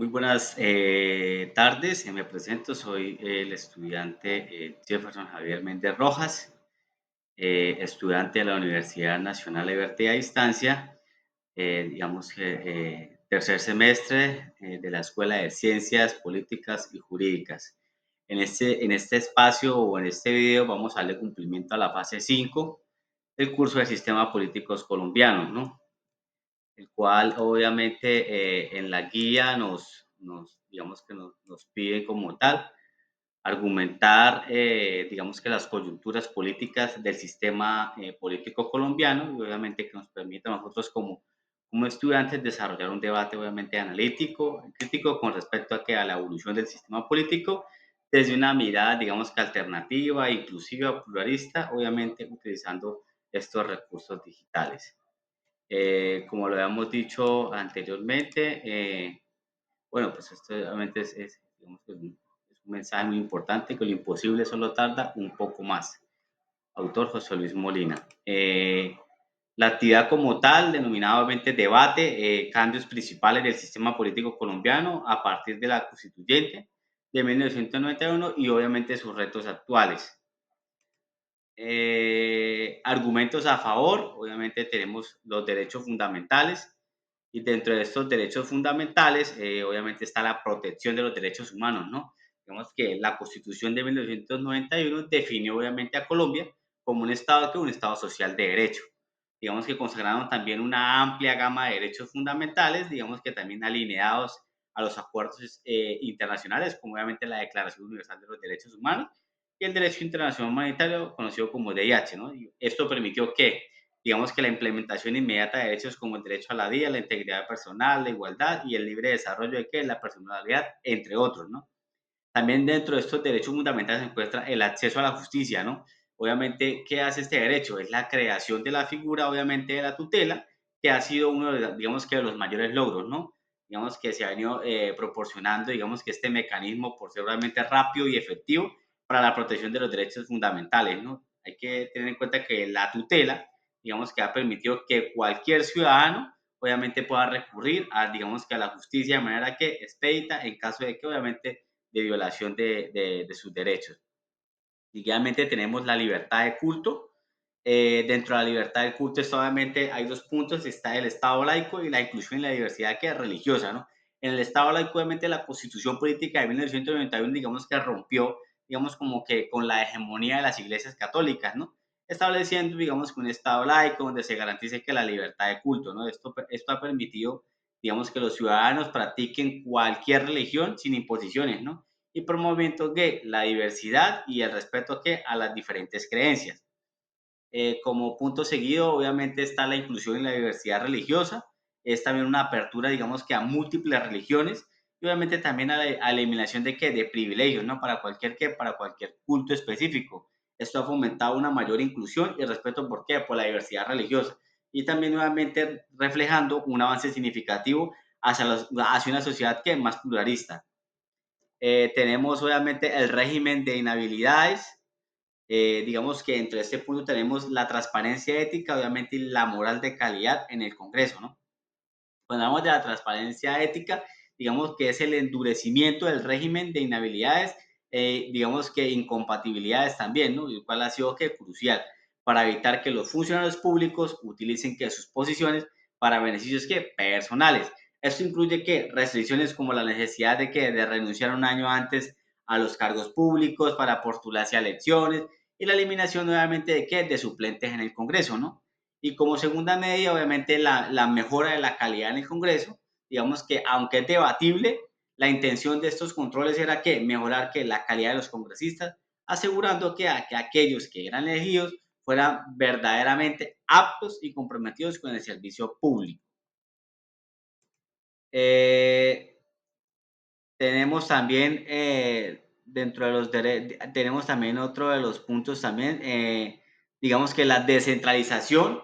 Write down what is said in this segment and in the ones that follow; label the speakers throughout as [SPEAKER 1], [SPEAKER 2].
[SPEAKER 1] Muy buenas tardes, me presento, soy el estudiante Jefferson Javier Méndez Rojas, estudiante de la Universidad Nacional Libertad a Distancia, digamos que tercer semestre de la Escuela de Ciencias Políticas y Jurídicas. En este espacio o en este video vamos a darle cumplimiento a la fase 5 del curso de Sistema Políticos Colombianos, ¿no? El cual obviamente en la guía digamos que nos pide como tal argumentar, digamos que las coyunturas políticas del sistema político colombiano y obviamente que nos permita a nosotros como estudiantes desarrollar un debate obviamente analítico, crítico con respecto a la evolución del sistema político desde una mirada, digamos que alternativa, inclusiva, pluralista, obviamente utilizando estos recursos digitales. Como lo habíamos dicho anteriormente, bueno, pues esto obviamente digamos que es un mensaje muy importante, que lo imposible solo tarda un poco más. Autor José Luis Molina. La actividad como tal, denominada obviamente debate, cambios principales del sistema político colombiano a partir de la constituyente de 1991 y obviamente sus retos actuales. Argumentos a favor, obviamente tenemos los derechos fundamentales y dentro de estos derechos fundamentales, obviamente está la protección de los derechos humanos, ¿no? Digamos que la Constitución de 1991 definió obviamente a Colombia como un Estado social de derecho. Digamos que consagraron también una amplia gama de derechos fundamentales, digamos que también alineados a los acuerdos internacionales, como obviamente la Declaración Universal de los Derechos Humanos y el derecho internacional humanitario conocido como DIH, ¿no? Y esto permitió que, digamos que la implementación inmediata de derechos como el derecho a la vida, la integridad personal, la igualdad y el libre desarrollo de que la personalidad, entre otros, ¿no? También dentro de estos derechos fundamentales se encuentra el acceso a la justicia, ¿no? Obviamente, ¿qué hace este derecho? Es la creación de la figura, obviamente, de la tutela, que ha sido uno de, digamos que de los mayores logros, ¿no? Digamos que se ha venido proporcionando, digamos que este mecanismo por ser realmente rápido y efectivo para la protección de los derechos fundamentales, ¿no? Hay que tener en cuenta que la tutela, digamos que ha permitido que cualquier ciudadano, obviamente, pueda recurrir a, digamos que a la justicia de manera que expedita en caso de que, obviamente, de violación de sus derechos. Igualmente tenemos la libertad de culto. Dentro de la libertad de culto, obviamente hay dos puntos, está el Estado laico y la inclusión y la diversidad que es religiosa, ¿no? En el Estado laico, obviamente, la Constitución Política de 1991, digamos que rompió, digamos, como que con la hegemonía de las iglesias católicas, ¿no? Estableciendo, digamos, que un Estado laico donde se garantice que la libertad de culto, ¿no? Esto ha permitido, digamos, que los ciudadanos practiquen cualquier religión sin imposiciones, ¿no? Y promoviendo que la diversidad y el respeto que a las diferentes creencias. Como punto seguido, obviamente está la inclusión y la diversidad religiosa, es también una apertura, digamos que a múltiples religiones y obviamente también a la eliminación de qué, de privilegios, ¿no? Para cualquier culto específico. Esto ha fomentado una mayor inclusión y respeto, ¿por qué? Por la diversidad religiosa y también nuevamente reflejando un avance significativo hacia una sociedad que es más pluralista. Tenemos obviamente el régimen de inhabilidades. Digamos que dentro de este punto tenemos la transparencia ética, obviamente, y la moral de calidad en el Congreso, ¿no? Cuando hablamos de la transparencia ética, digamos que es el endurecimiento del régimen de inhabilidades, digamos que incompatibilidades también, ¿no? El cual ha sido que crucial para evitar que los funcionarios públicos utilicen que sus posiciones para beneficios que personales. Esto incluye que restricciones como la necesidad de renunciar un año antes a los cargos públicos para postularse a elecciones y la eliminación nuevamente de suplentes en el Congreso, ¿no? Y como segunda medida, obviamente, la mejora de la calidad en el Congreso. Digamos que, aunque es debatible, la intención de estos controles era que mejorar que la calidad de los congresistas, asegurando que aquellos que eran elegidos fueran verdaderamente aptos y comprometidos con el servicio público. Eh, Tenemos también dentro de tenemos también otro de los puntos también, digamos que la descentralización,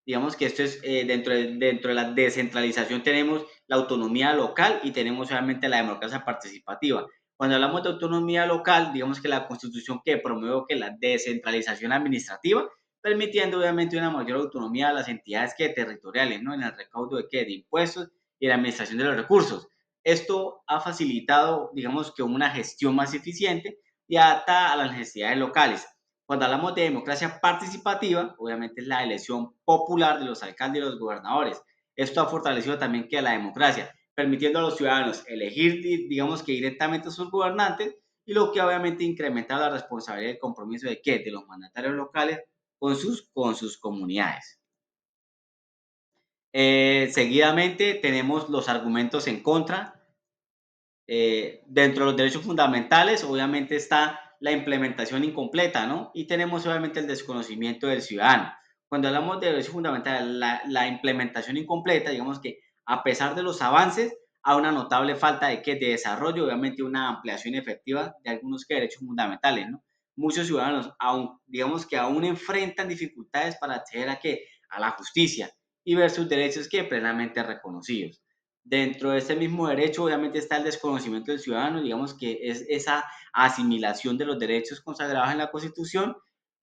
[SPEAKER 1] digamos que esto es dentro de la descentralización tenemos la autonomía local y tenemos obviamente la democracia participativa. Cuando hablamos de autonomía local, digamos que la constitución que promueve que la descentralización administrativa, permitiendo obviamente una mayor autonomía a las entidades que territoriales, ¿no? En el recaudo de impuestos y la administración de los recursos. Esto ha facilitado, digamos que una gestión más eficiente y adaptada a las necesidades locales. Cuando hablamos de democracia participativa, obviamente es la elección popular de los alcaldes y los gobernadores. Esto ha fortalecido también que la democracia, permitiendo a los ciudadanos elegir, digamos que directamente a sus gobernantes, y lo que obviamente incrementa la responsabilidad y el compromiso de qué, de los mandatarios locales con sus comunidades. Seguidamente tenemos los argumentos en contra. Dentro de los derechos fundamentales, obviamente está la implementación incompleta, ¿no? Y tenemos obviamente el desconocimiento del ciudadano. Cuando hablamos de derechos fundamentales, la implementación incompleta, digamos que a pesar de los avances, hay una notable falta de, ¿qué? De desarrollo, obviamente una ampliación efectiva de algunos derechos fundamentales, ¿no? Muchos ciudadanos, aún, digamos que aún enfrentan dificultades para acceder a, ¿qué? A la justicia y ver sus derechos que plenamente reconocidos. Dentro de ese mismo derecho, obviamente, está el desconocimiento del ciudadano, digamos que es esa asimilación de los derechos consagrados en la Constitución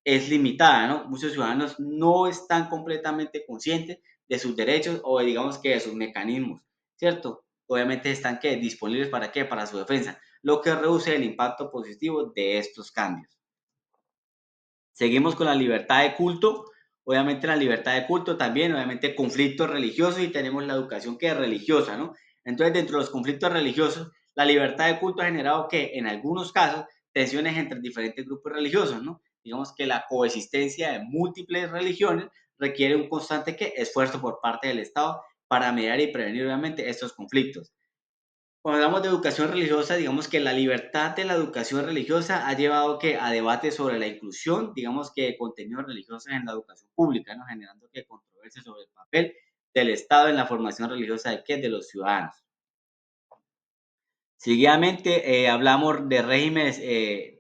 [SPEAKER 1] es limitada, ¿no? Muchos ciudadanos no están completamente conscientes de sus derechos o digamos que de sus mecanismos, ¿cierto? Obviamente están ¿qué? Disponibles para qué? Para su defensa, lo que reduce el impacto positivo de estos cambios. Seguimos con la libertad de culto. Obviamente la libertad de culto también, obviamente conflictos religiosos y tenemos la educación que es religiosa, ¿no? Entonces, dentro de los conflictos religiosos, la libertad de culto ha generado que en algunos casos tensiones entre diferentes grupos religiosos, ¿no? Digamos que la coexistencia de múltiples religiones requiere un constante ¿qué? Esfuerzo por parte del Estado para mediar y prevenir obviamente estos conflictos. Cuando hablamos de educación religiosa, digamos que la libertad de la educación religiosa ha llevado que a debates sobre la inclusión, digamos que de contenidos religiosos en la educación pública, ¿no? Generando que controversias sobre el papel del Estado en la formación religiosa de qué, de los ciudadanos. Seguidamente, hablamos de regímenes,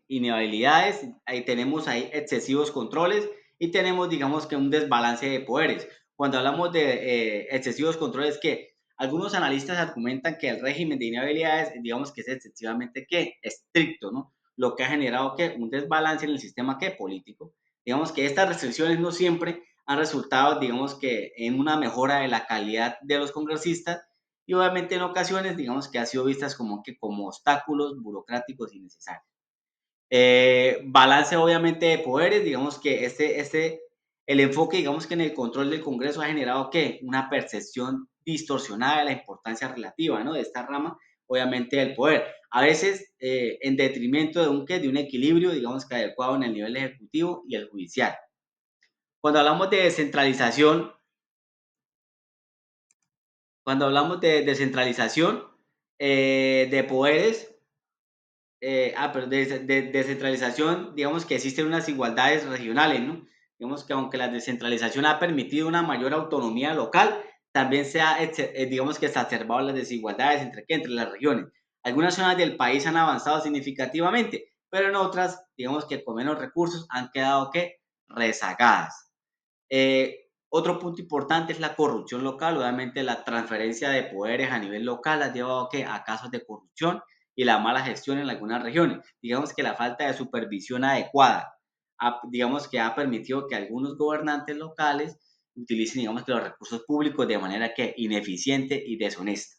[SPEAKER 1] inhabilidades, ahí tenemos ahí excesivos controles y tenemos, digamos que un desbalance de poderes. Cuando hablamos de excesivos controles, que algunos analistas argumentan que el régimen de inhabilidades, digamos que es excesivamente ¿qué? Estricto, ¿no? Lo que ha generado que un desbalance en el sistema ¿qué? Político. Digamos que estas restricciones no siempre han resultado, digamos que en una mejora de la calidad de los congresistas y obviamente en ocasiones, digamos que ha sido vistas como, que, como obstáculos burocráticos innecesarios. Balance obviamente de poderes, digamos que el enfoque, digamos que en el control del Congreso ha generado ¿qué? Una percepción distorsionada de la importancia relativa, ¿no? De esta rama, obviamente del poder. A veces en detrimento de un, ¿qué? De un equilibrio, digamos que adecuado en el nivel ejecutivo y el judicial. Cuando hablamos de descentralización, cuando hablamos de descentralización de poderes, pero de descentralización, digamos que existen unas igualdades regionales, ¿no? Digamos que aunque la descentralización ha permitido una mayor autonomía local, también se ha, digamos que exacerbado las desigualdades entre, ¿qué? Entre las regiones. Algunas zonas del país han avanzado significativamente, pero en otras, digamos que con menos recursos han quedado, ¿qué? Rezagadas. Otro punto importante es la corrupción local. Obviamente, la transferencia de poderes a nivel local ha llevado ¿qué? A casos de corrupción y la mala gestión en algunas regiones. Digamos que la falta de supervisión adecuada, digamos que ha permitido que algunos gobernantes locales utilicen, digamos que los recursos públicos de manera que ineficiente y deshonesta.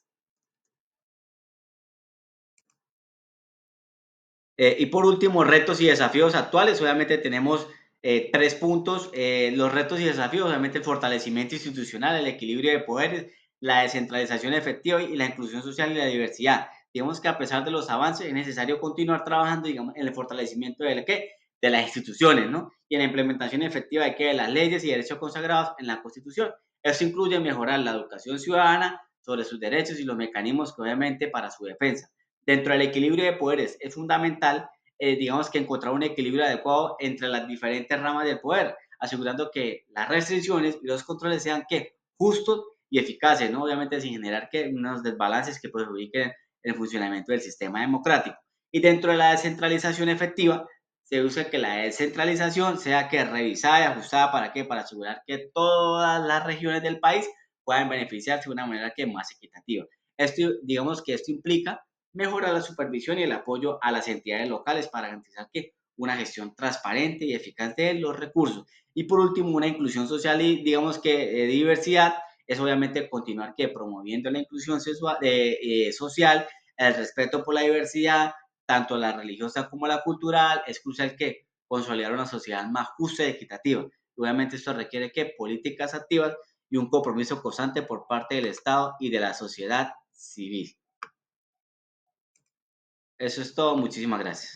[SPEAKER 1] Y por último, retos y desafíos actuales. Obviamente tenemos tres puntos. Los retos y desafíos, obviamente el fortalecimiento institucional, el equilibrio de poderes, la descentralización efectiva y la inclusión social y la diversidad. Digamos que a pesar de los avances es necesario continuar trabajando, digamos, en el fortalecimiento de, ¿qué? De las instituciones, ¿no? Y en la implementación efectiva de, ¿qué? De las leyes y derechos consagrados en la Constitución. Eso incluye mejorar la educación ciudadana sobre sus derechos y los mecanismos que obviamente para su defensa. Dentro del equilibrio de poderes es fundamental, digamos que encontrar un equilibrio adecuado entre las diferentes ramas del poder, asegurando que las restricciones y los controles sean ¿qué? Justos y eficaces, ¿no? Obviamente sin generar que unos desbalances que perjudiquen el funcionamiento del sistema democrático. Y dentro de la descentralización efectiva, se usa que la descentralización sea que revisada y ajustada para qué, para asegurar que todas las regiones del país puedan beneficiarse de una manera que más equitativa. Esto, digamos que esto implica mejorar la supervisión y el apoyo a las entidades locales para garantizar que una gestión transparente y eficaz de los recursos. Y por último, una inclusión social y digamos que diversidad es obviamente continuar que promoviendo la inclusión social, el respeto por la diversidad, tanto la religiosa como la cultural. Es crucial que consolidar una sociedad más justa y equitativa. Obviamente esto requiere que políticas activas y un compromiso constante por parte del Estado y de la sociedad civil. Eso es todo. Muchísimas gracias.